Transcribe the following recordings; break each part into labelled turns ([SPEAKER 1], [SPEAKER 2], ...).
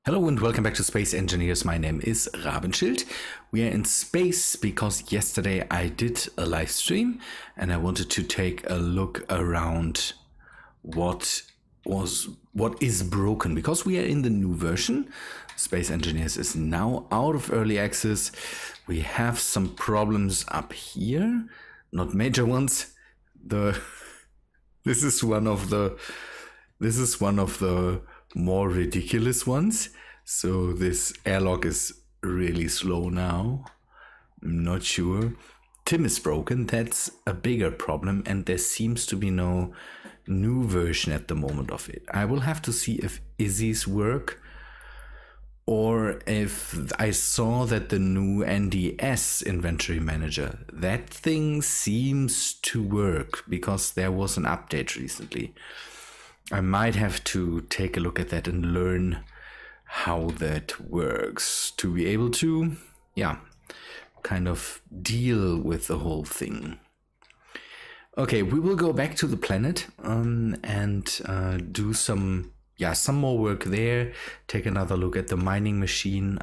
[SPEAKER 1] Hello and welcome back to Space Engineers. My name is Rabenschild. We are in space because yesterday I did a live stream and I wanted to take a look around what is broken, because we are in the new version. Space Engineers is now out of early access. We have some problems up here, not major ones. This is one of the more ridiculous ones. So this airlock is really slow now. I'm not sure. Tim is broken. That's a bigger problem, and there seems to be no new version at the moment of it. I will have to see if Izzy's work, or if I saw that the new NDS inventory manager, that thing seems to work because there was an update recently. I might have to take a look at that and learn how that works to be able to, kind of deal with the whole thing. Okay, we will go back to the planet and do some more work there. Take another look at the mining machine.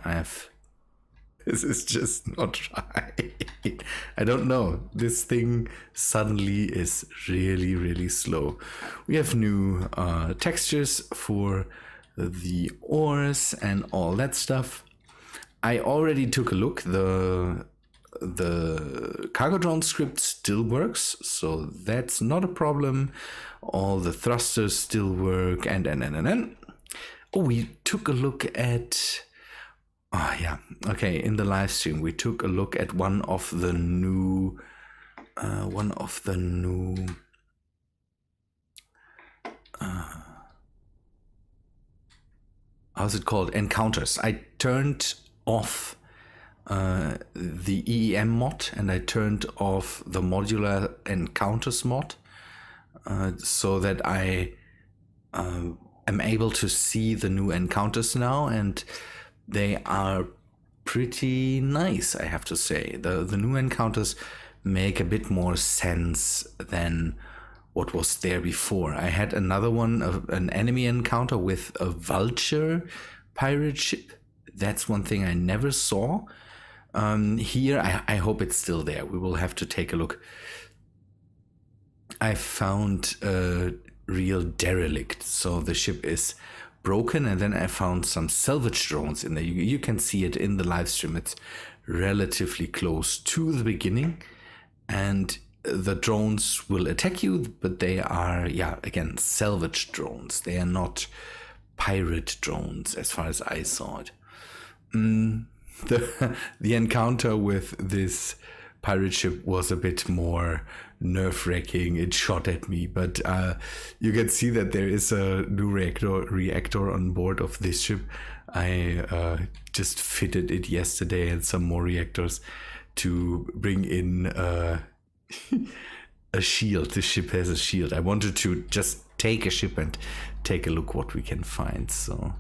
[SPEAKER 1] This is just not right. I don't know. This thing suddenly is really, really slow. We have new textures for the ores and all that stuff. I already took a look. The cargo drone script still works, so that's not a problem. All the thrusters still work, and. Oh, we took a look at. Oh yeah, okay. In the live stream, we took a look at one of the new. How's it called? Encounters. I turned off the EEM mod and I turned off the modular encounters mod so that I am able to see the new encounters now, and they are pretty nice, I have to say. The new encounters make a bit more sense than what was there before. I had another one, an enemy encounter with a vulture pirate ship. That's one thing I never saw. Here, I hope it's still there. We will have to take a look. I found a real derelict. So the ship is broken, and then I found some salvage drones in there. You can see it in the live stream. It's relatively close to the beginning, and the drones will attack you, but they are, again, salvage drones. They are not pirate drones, as far as I saw it. The encounter with this pirate ship was a bit more nerve-wracking. It shot at me, but you can see that there is a new reactor on board of this ship. I just fitted it yesterday, and some more reactors to bring in a shield. This ship has a shield. I wanted to just take a ship and take a look what we can find. So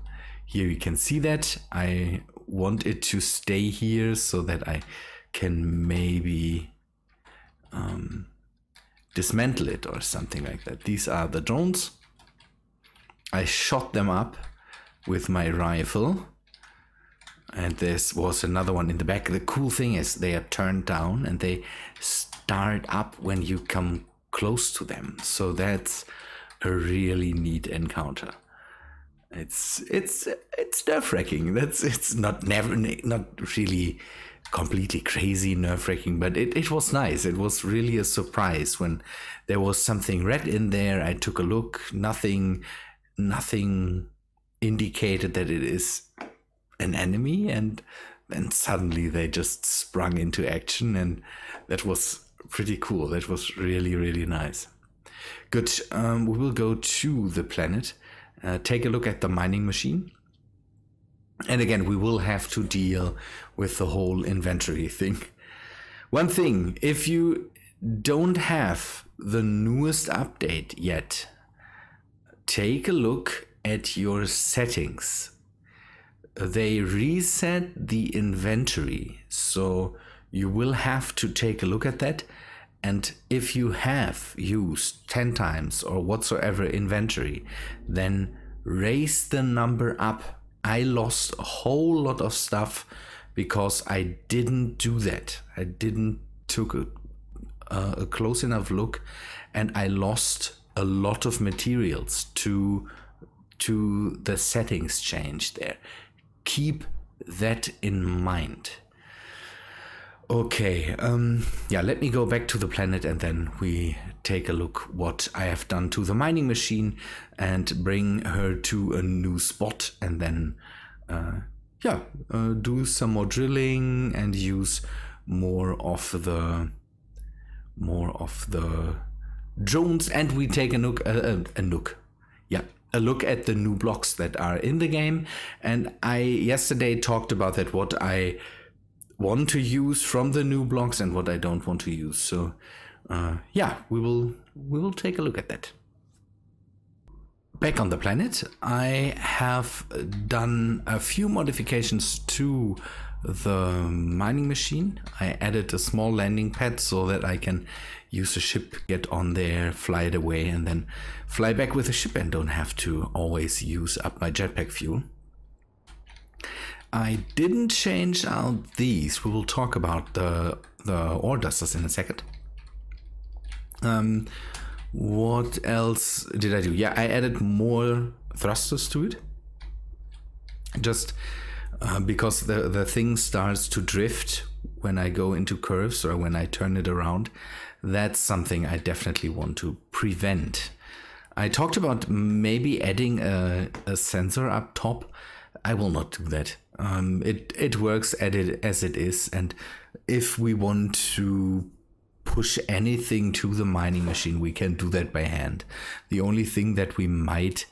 [SPEAKER 1] here you can see that. I want it to stay here so that I can maybe dismantle it or something like that. These are the drones. I shot them up with my rifle, and this was another one in the back. The cool thing is they are turned down and they start up when you come close to them. So that's a really neat encounter. It's nerve-wracking. It's not really completely crazy nerve-wracking, but it was nice. It was really a surprise when there was something red in there. I took a look. Nothing indicated that it is an enemy, and then suddenly they just sprung into action, and that was pretty cool. That was really, really nice. Good. We will go to the planet, take a look at the mining machine. And again, we will have to deal with the whole inventory thing. One thing, if you don't have the newest update yet, take a look at your settings. They reset the inventory, so you will have to take a look at that. And if you have used 10 times or whatsoever inventory, then raise the number up I lost a whole lot of stuff because I didn't do that. I didn't took a close enough look, and I lost a lot of materials to the settings change there. Keep that in mind. Okay, yeah, let me go back to the planet and then we take a look what I have done to the mining machine and bring her to a new spot, and then do some more drilling and use more of the drones, and we take a look at the new blocks that are in the game. And I yesterday talked about that, what I want to use from the new blocks and what I don't want to use. So yeah, we will take a look at that. Back on the planet, I have done a few modifications to the mining machine. I added a small landing pad so that I can use a ship, get on there, fly it away, and then fly back with the ship and don't have to always use up my jetpack fuel. I didn't change out these. We will talk about the ore dusters in a second. What else did I do? Yeah, I added more thrusters to it. Just because the thing starts to drift when I go into curves or when I turn it around. That's something I definitely want to prevent. I talked about maybe adding a sensor up top. I will not do that. It works as it is, and if we want to push anything to the mining machine, we can do that by hand. The only thing that we might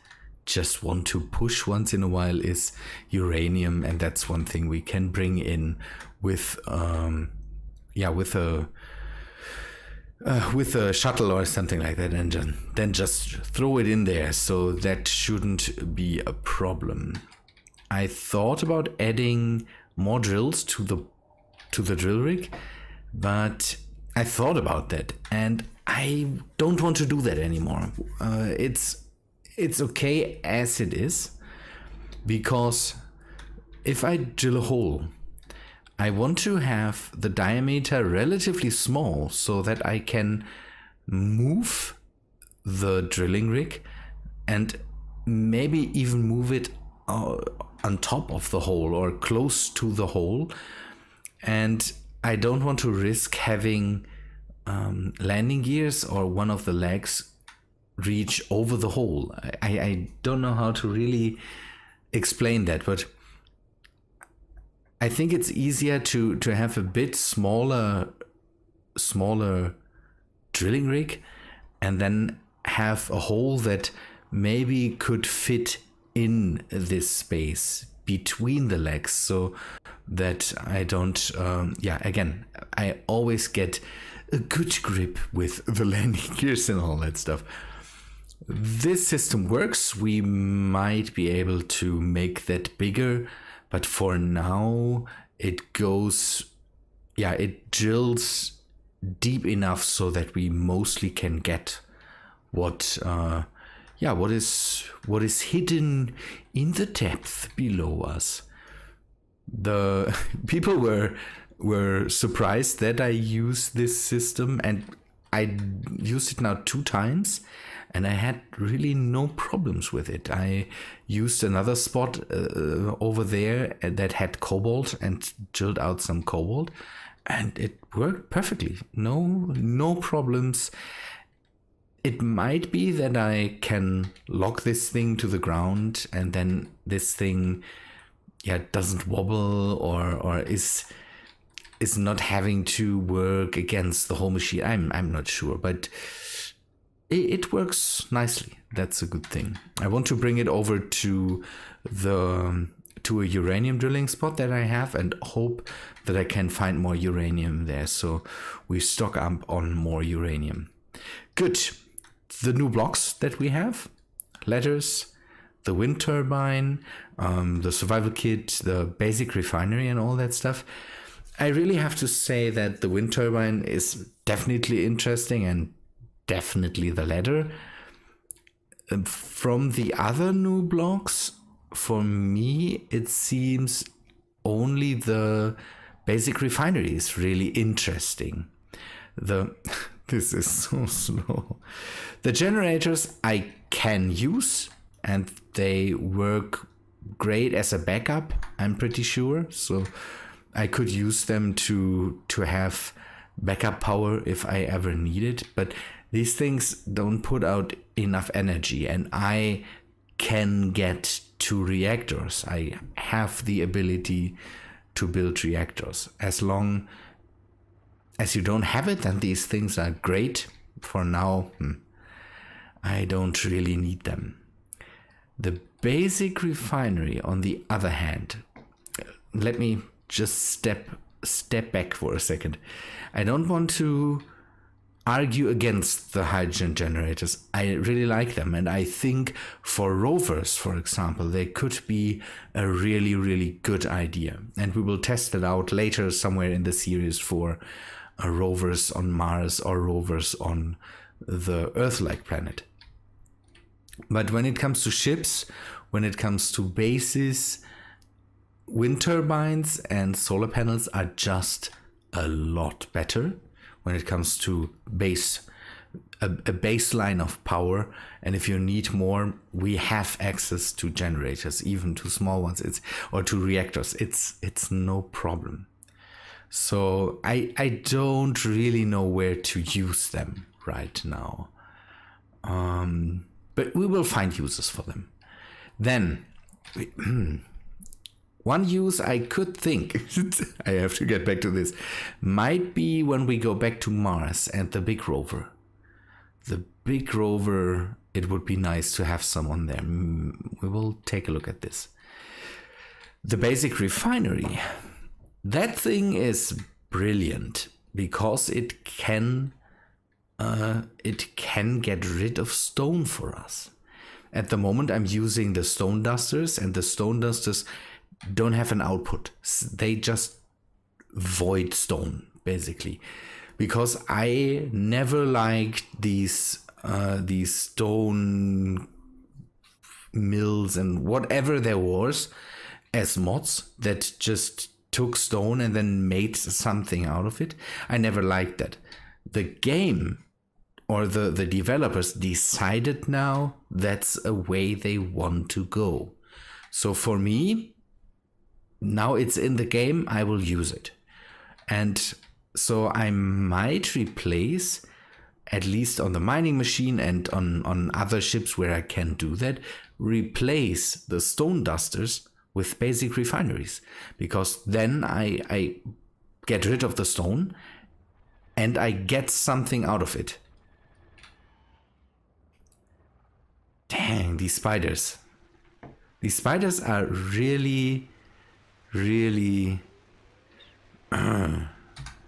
[SPEAKER 1] just want to push once in a while is uranium, and that's one thing we can bring in with a shuttle or something like that, and then just throw it in there. So that shouldn't be a problem. I thought about adding more drills to the drill rig, but I thought about that and I don't want to do that anymore. It's okay as it is, because if I drill a hole, I want to have the diameter relatively small so that I can move the drilling rig and maybe even move it on top of the hole or close to the hole. And I don't want to risk having landing gears or one of the legs reach over the hole. I don't know how to really explain that, but I think it's easier to have a bit smaller drilling rig and then have a hole that maybe could fit in this space between the legs, so that I don't again, I always get a good grip with the landing gears and all that stuff. This system works. We might be able to make that bigger, but for now it drills deep enough so that we mostly can get what is hidden in the depth below us. The people were surprised that I used this system, and I used it now 2 times and I had really no problems with it. I used another spot over there that had cobalt and drilled out some cobalt, and it worked perfectly. No problems. It might be that I can lock this thing to the ground and then this thing doesn't wobble or is not having to work against the whole machine. I'm not sure, but it works nicely. That's a good thing. I want to bring it over to a uranium drilling spot that I have and hope that I can find more uranium there, so we stock up on more uranium. Good. The new blocks that we have: ladders, the wind turbine, the survival kit, the basic refinery and all that stuff. I really have to say that the wind turbine is definitely interesting, and definitely the ladder. From the other new blocks, for me, it seems only the basic refinery is really interesting. This is so slow. The generators I can use, and they work great as a backup, I'm pretty sure. So I could use them to have backup power if I ever need it. But these things don't put out enough energy, and I can get 2 reactors. I have the ability to build reactors. As long as you don't have it, then these things are great. For now, I don't really need them. The basic refinery, on the other hand, let me just step back for a second. I don't want to argue against the hydrogen generators. I really like them, and I think for rovers, for example, they could be a really, really good idea. And we will test it out later somewhere in the series for rovers on Mars or rovers on the Earth-like planet. But when it comes to ships, when it comes to bases, wind turbines and solar panels are just a lot better when it comes to a baseline of power. And if you need more, we have access to generators, even to small ones, or to reactors. It's no problem. So I don't really know where to use them right now. But we will find uses for them. Then, one use I could think, I have to get back to this, might be when we go back to Mars and the big rover. The big rover, it would be nice to have someone there. We will take a look at this. The basic refinery. That thing is brilliant because it can get rid of stone for us. At the moment, I'm using the stone dusters, and the stone dusters don't have an output. They just void stone, basically. Because I never liked these stone mills and whatever there was as mods that just took stone and then made something out of it. I never liked that. The game or the developers decided now that's a way they want to go. So for me, now it's in the game, I will use it. And so I might replace, at least on the mining machine and on other ships where I can do that, replace the stone dusters with basic refineries. Because then I get rid of the stone and I get something out of it. Dang, these spiders. These spiders are really, really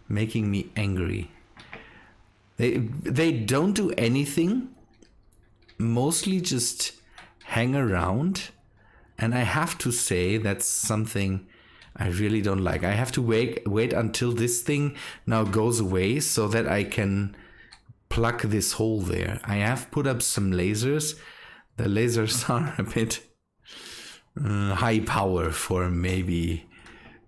[SPEAKER 1] making me angry. They don't do anything, mostly just hang around, and I have to say that's something I really don't like. I have to wait until this thing now goes away so that I can plug this hole there. I have put up some lasers. The lasers are a bit high power for maybe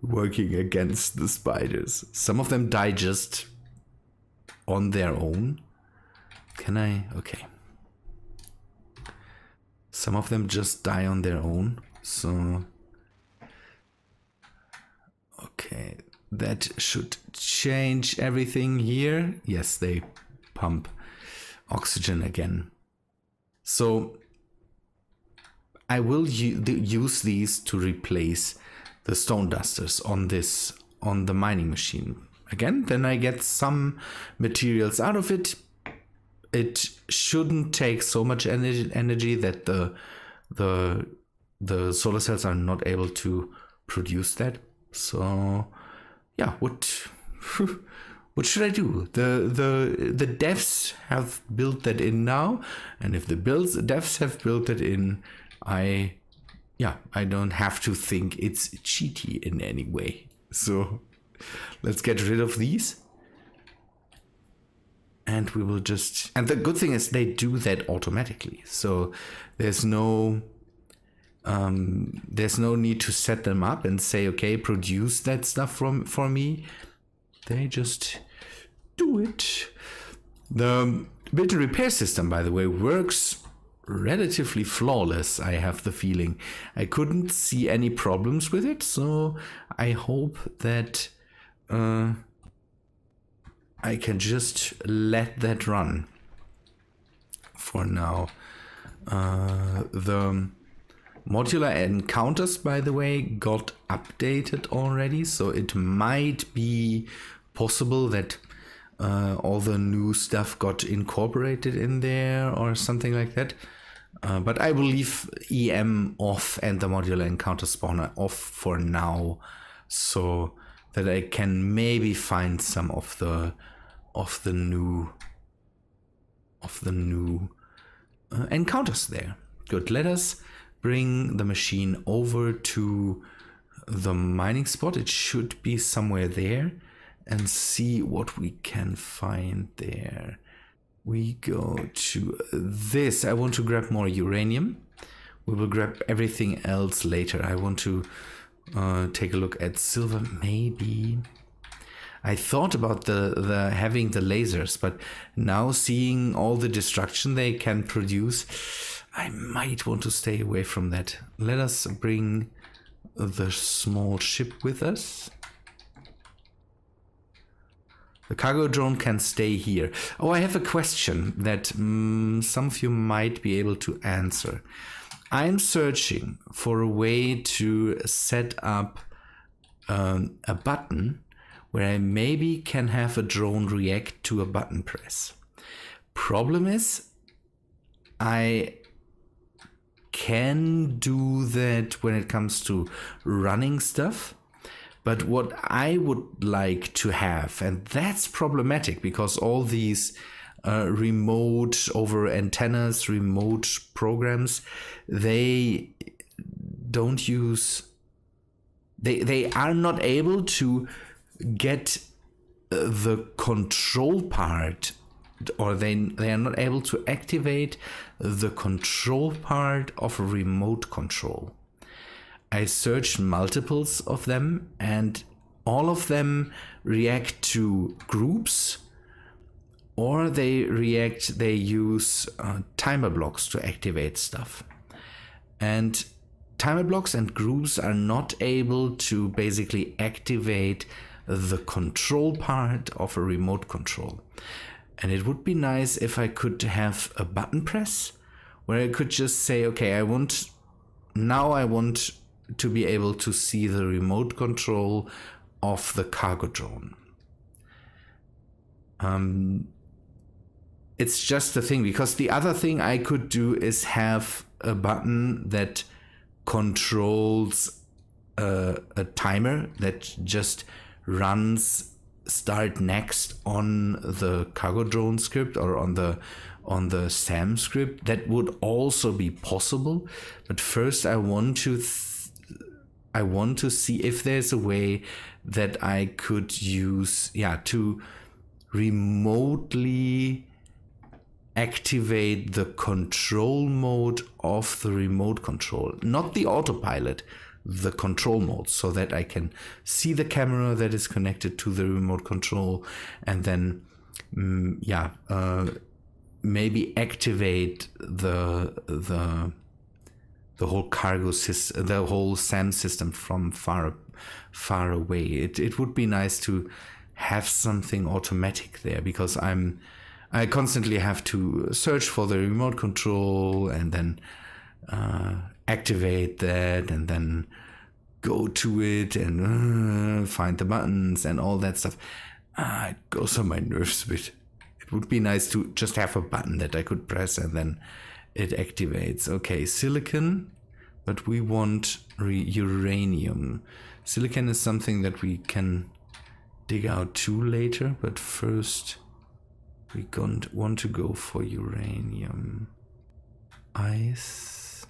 [SPEAKER 1] working against the spiders. Some of them die just on their own. Can I? Okay. Some of them just die on their own. So, okay, that should change everything here. Yes, they pump oxygen again. So I will use these to replace the stone dusters on the mining machine. Again, then I get some materials out of it. It shouldn't take so much energy that the solar cells are not able to produce that. So yeah, what should I do? The devs have built that in now, and if the devs have built it in, I don't have to think it's cheaty in any way. So let's get rid of these. And we will and the good thing is they do that automatically. So there's no there's no need to set them up and say, okay, produce that stuff for me. They just do it. The build and repair system, by the way, works relatively flawless, I have the feeling. I couldn't see any problems with it, so I hope that I can just let that run for now. The modular encounters, by the way, got updated already, so it might be possible that all the new stuff got incorporated in there or something like that. But I will leave EM off and the modular encounter spawner off for now, so that I can maybe find some of the new encounters there. Good. Let us bring the machine over to the mining spot. It should be somewhere there, and see what we can find there. We go to this. I want to grab more uranium. We will grab everything else later. I want to take a look at silver, maybe. I thought about the having the lasers, but now seeing all the destruction they can produce, I might want to stay away from that. Let us bring the small ship with us. The cargo drone can stay here. Oh, I have a question that some of you might be able to answer. I'm searching for a way to set up a button where I maybe can have a drone react to a button press. Problem is, I can do that when it comes to running stuff. But what I would like to have, and that's problematic because all these remote over antennas, remote programs, they don't use, they are not able to get the control part, or they are not able to activate the control part of a remote control. I searched multiples of them, and all of them react to groups, or they use timer blocks to activate stuff. And timer blocks and groups are not able to basically activate the control part of a remote control. And it would be nice if I could have a button press where I could just say, okay, I want to be able to see the remote control of the cargo drone. It's just the thing, because the other thing I could do is have a button that controls a timer that just runs start next on the cargo drone script or on the SAM script. That would also be possible, but first I want to see if there's a way that I could use to remotely activate the control mode of the remote control, not the autopilot, the control mode, so that I can see the camera that is connected to the remote control, and then maybe activate the whole cargo system, the whole SAM system from far away. It would be nice to have something automatic there, because I constantly have to search for the remote control and then activate that, and then go to it and find the buttons and all that stuff. It goes on my nerves a bit. It would be nice to just have a button that I could press and then it activates. Okay, silicon, but we want uranium. Silicon is something that we can dig out to later, but first we want to go for uranium. Ice.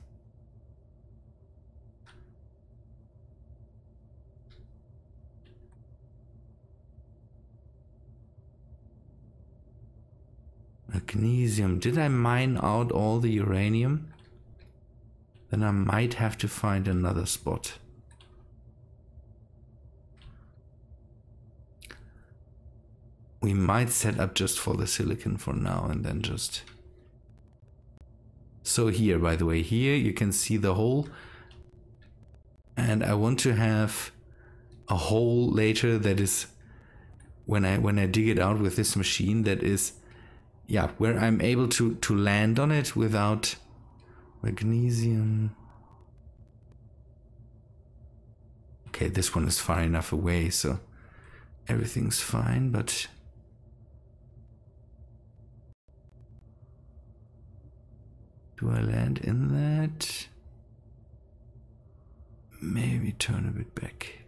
[SPEAKER 1] Magnesium. Did I mine out all the uranium? then I might have to find another spot. We might set up just for the silicon for now and then just... So here, by the way, here you can see the hole. And I want to have a hole later that is, when I dig it out with this machine, that is, yeah, where I'm able to land on it without magnesium. Okay, this one is far enough away, so everything's fine, but... Do I land in that? Maybe turn a bit back.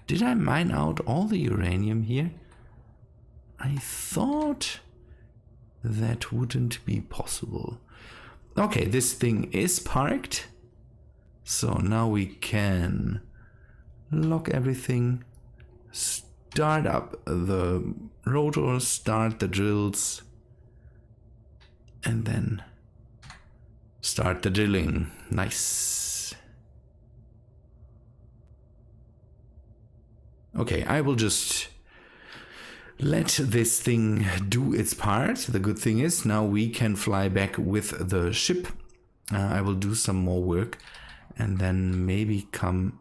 [SPEAKER 1] Did I mine out all the uranium here? I thought that wouldn't be possible. Okay, this thing is parked. So now we can lock everything, start up the rotors, start the drills, and then start the drilling. Nice. Okay, I will just let this thing do its part. The good thing is now we can fly back with the ship. I will do some more work and then maybe come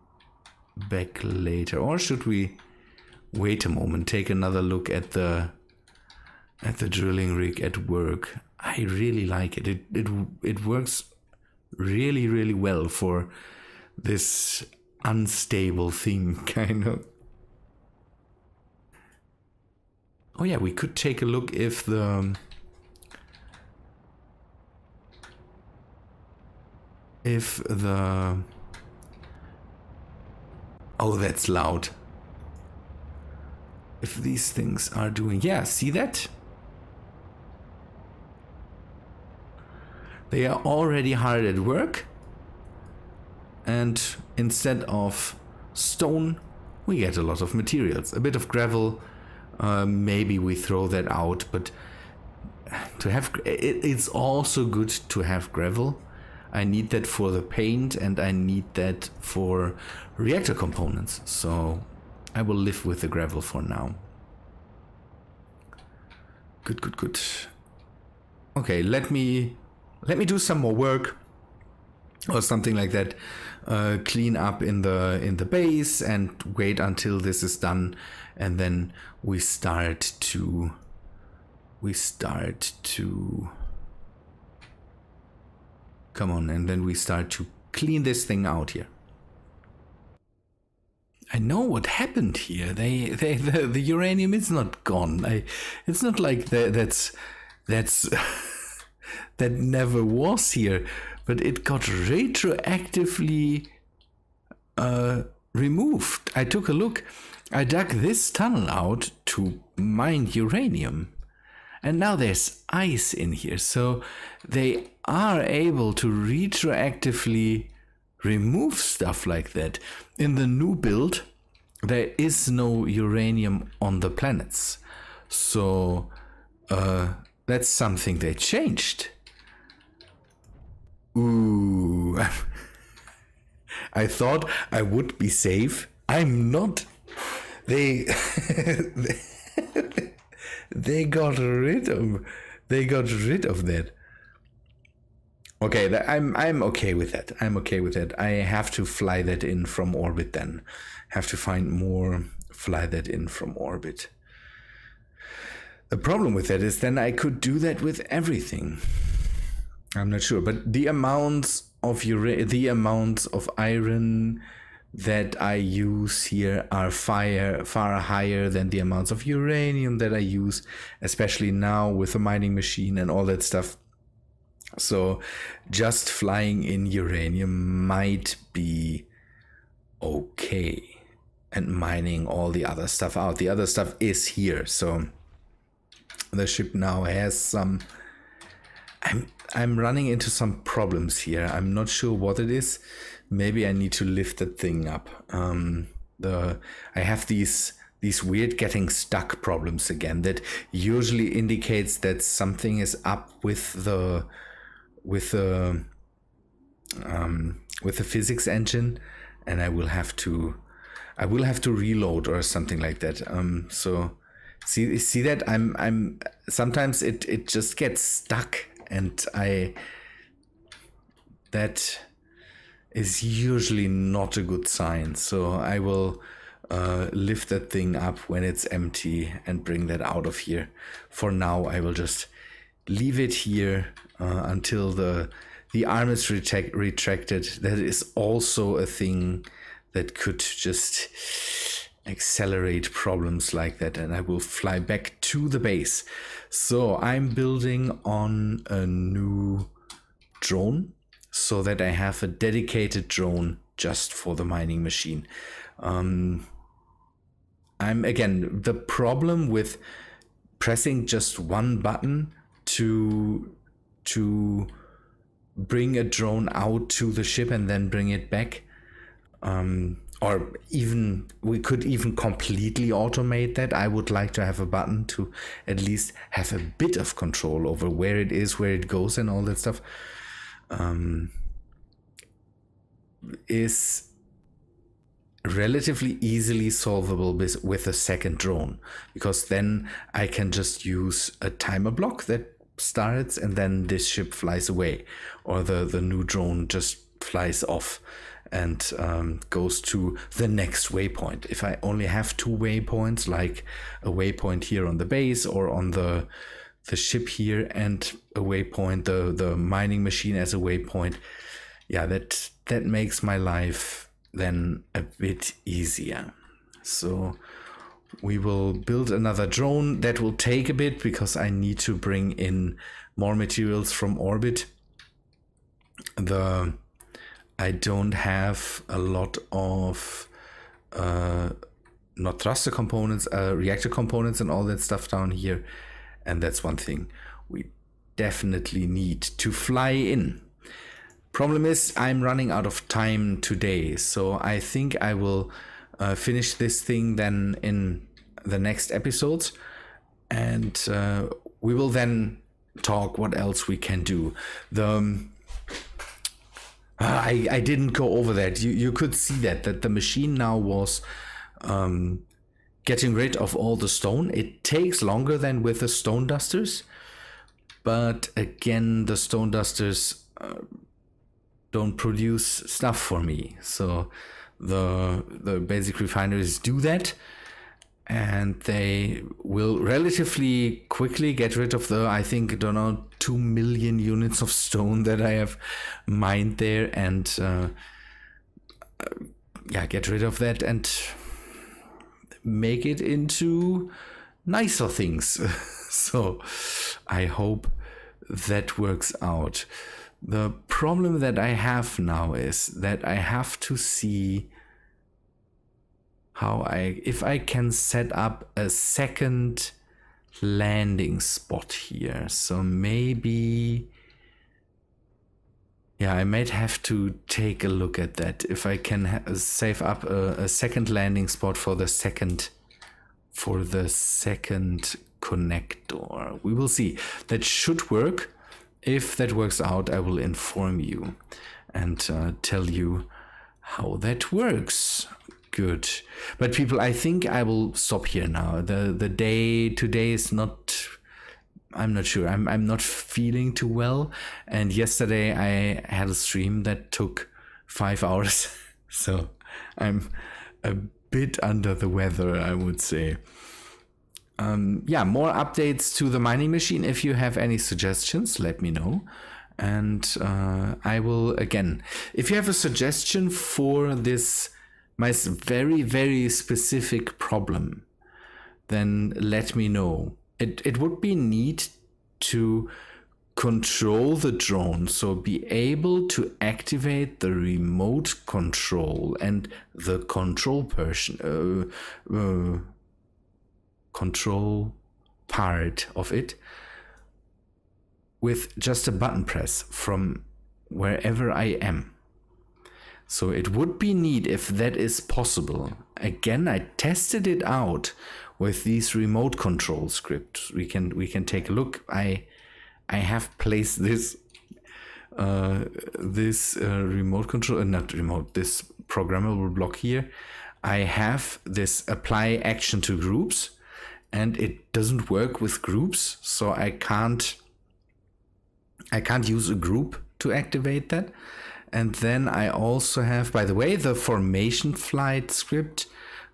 [SPEAKER 1] back later. Or should we wait a moment, take another look at the drilling rig at work? I really like it. It works really, really well for this unstable thing, kind of. Oh yeah, we could take a look if the... Oh, that's loud. If these things are doing... Yeah, see that? They are already hard at work. And instead of stone, we get a lot of materials. A bit of gravel. Maybe we throw that out, but to have it's also good to have gravel. I need that for the paint and I need that for reactor components. So I will live with the gravel for now. Good. Okay, let me do some more work or something like that. Clean up in the base and wait until this is done, and then we start to come on, and then we start to clean this thing out here. I know what happened here. The uranium is not gone. It's not like that's that never was here, but it got retroactively removed. I took a look. I dug this tunnel out to mine uranium, and now there's ice in here, so they are able to retroactively remove stuff like that. In the new build, there is no uranium on the planets, so that's something they changed. Ooh. I thought I would be safe. I'm not. They got rid of that. Okay, I'm okay with that. I'm okay with that. I have to fly that in from orbit then. Have to find more, fly that in from orbit. The problem with that is then I could do that with everything. I'm not sure, but the amounts of iron that I use here are far higher than the amounts of uranium that I use, especially now with the mining machine and all that stuff. So just flying in uranium might be okay, and mining all the other stuff out. The other stuff is here, so the ship now has some... I'm running into some problems here. I'm not sure what it is. Maybe I need to lift that thing up. I have these weird getting stuck problems again that usually indicates that something is up with the with the physics engine, and I will have to reload or something like that. So see that I'm sometimes it just gets stuck, and that is usually not a good sign. So I will lift that thing up when it's empty and bring that out of here. For now, I will just leave it here until the arm is retracted. That is also a thing that could just accelerate problems like that, and I will fly back to the base. So I'm building on a new drone so that I have a dedicated drone just for the mining machine. Again, the problem with pressing just one button to bring a drone out to the ship and then bring it back, or even we could even completely automate that. I would like to have a button to at least have a bit of control over where it is, where it goes, and all that stuff. Is relatively easily solvable with a second drone, because then I can just use a timer block that starts and then this ship flies away, or the new drone just flies off and goes to the next waypoint. If I only have 2 waypoints, like a waypoint here on the base or on the ship here, and a waypoint, the mining machine as a waypoint, yeah, that makes my life then a bit easier. So we will build another drone. That will take a bit because I need to bring in more materials from orbit. I don't have a lot of not thruster components, reactor components and all that stuff down here, and that's one thing we definitely need to fly in. Problem is, I'm running out of time today, so I think I will finish this thing then in the next episodes, and we will then talk what else we can do. I didn't go over that. You could see that the machine now was getting rid of all the stone. It takes longer than with the stone dusters, but again, the stone dusters don't produce stuff for me. So the basic refineries do that, and they will relatively quickly get rid of the, I think, I don't know, 2 million units of stone that I have mined there, and get rid of that and make it into nicer things. So I hope that works out. The problem that I have now is that I have to see if I can set up a second landing spot here. So maybe, I might have to take a look at that. If I can save up a second landing spot for the second connector. We will see. That should work. If that works out, I will inform you and tell you how that works. Good. But people, I think I will stop here now. The day today is not, I'm not sure. I'm not feeling too well. And yesterday I had a stream that took 5 hours. So I'm a bit under the weather, I would say. More updates to the mining machine. If you have any suggestions, let me know. And I will, again, if you have a suggestion for this, my very, very specific problem, then let me know. It would be neat to control the drone, so be able to activate the remote control and the control control part of it with just a button press from wherever I am. So it would be neat if that is possible. Again, I tested it out with these remote control scripts. We can take a look. I have placed this this remote control, not remote, this programmable block here, I have this apply action to groups, and it doesn't work with groups, so I can't use a group to activate that. And then I also have, by the way, the formation flight script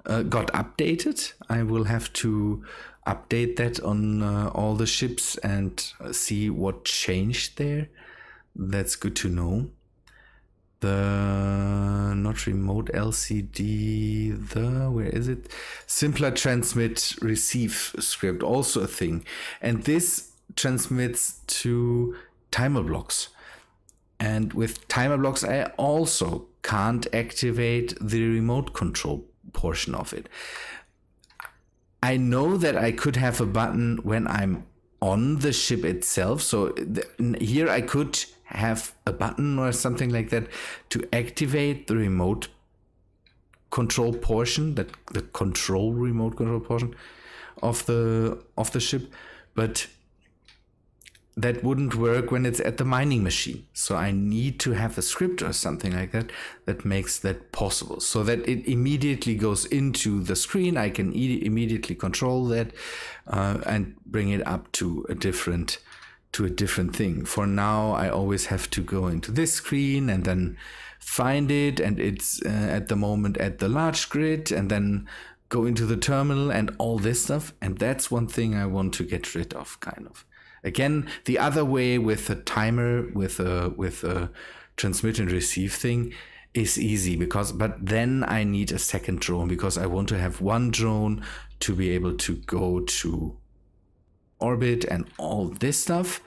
[SPEAKER 1] got updated. I will have to update that on all the ships and see what changed there. That's good to know. The not remote LCD, where is it? Simpler transmit receive script, also a thing. And this transmits to timer blocks. And with timer blocks, I also can't activate the remote control portion of it. I know that I could have a button when I'm on the ship itself. So here I could have a button or something like that to activate the remote control portion, the control remote control portion of the ship, but that wouldn't work when it's at the mining machine. So I need to have a script or something like that that makes that possible, so that it immediately goes into the screen. I can immediately control that and bring it up to a different thing. For now, I always have to go into this screen and then find it, and it's at the moment at the large grid, and then go into the terminal and all this stuff. And that's one thing I want to get rid of, kind of. Again, the other way with a timer, with a transmit and receive thing is easy, but then I need a second drone, because I want to have one drone to be able to go to orbit and all this stuff.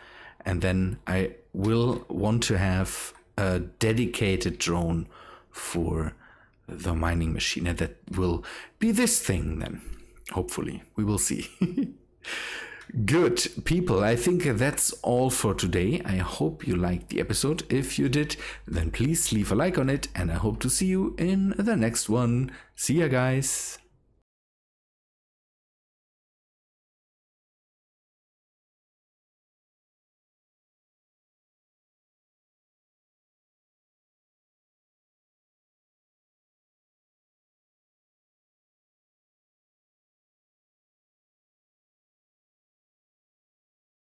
[SPEAKER 1] And then I will want to have a dedicated drone for the mining machine, and that will be this thing then. Hopefully, we will see. Good people, I think that's all for today. I hope you liked the episode. If you did, then please leave a like on it, and I hope to see you in the next one. See ya, guys.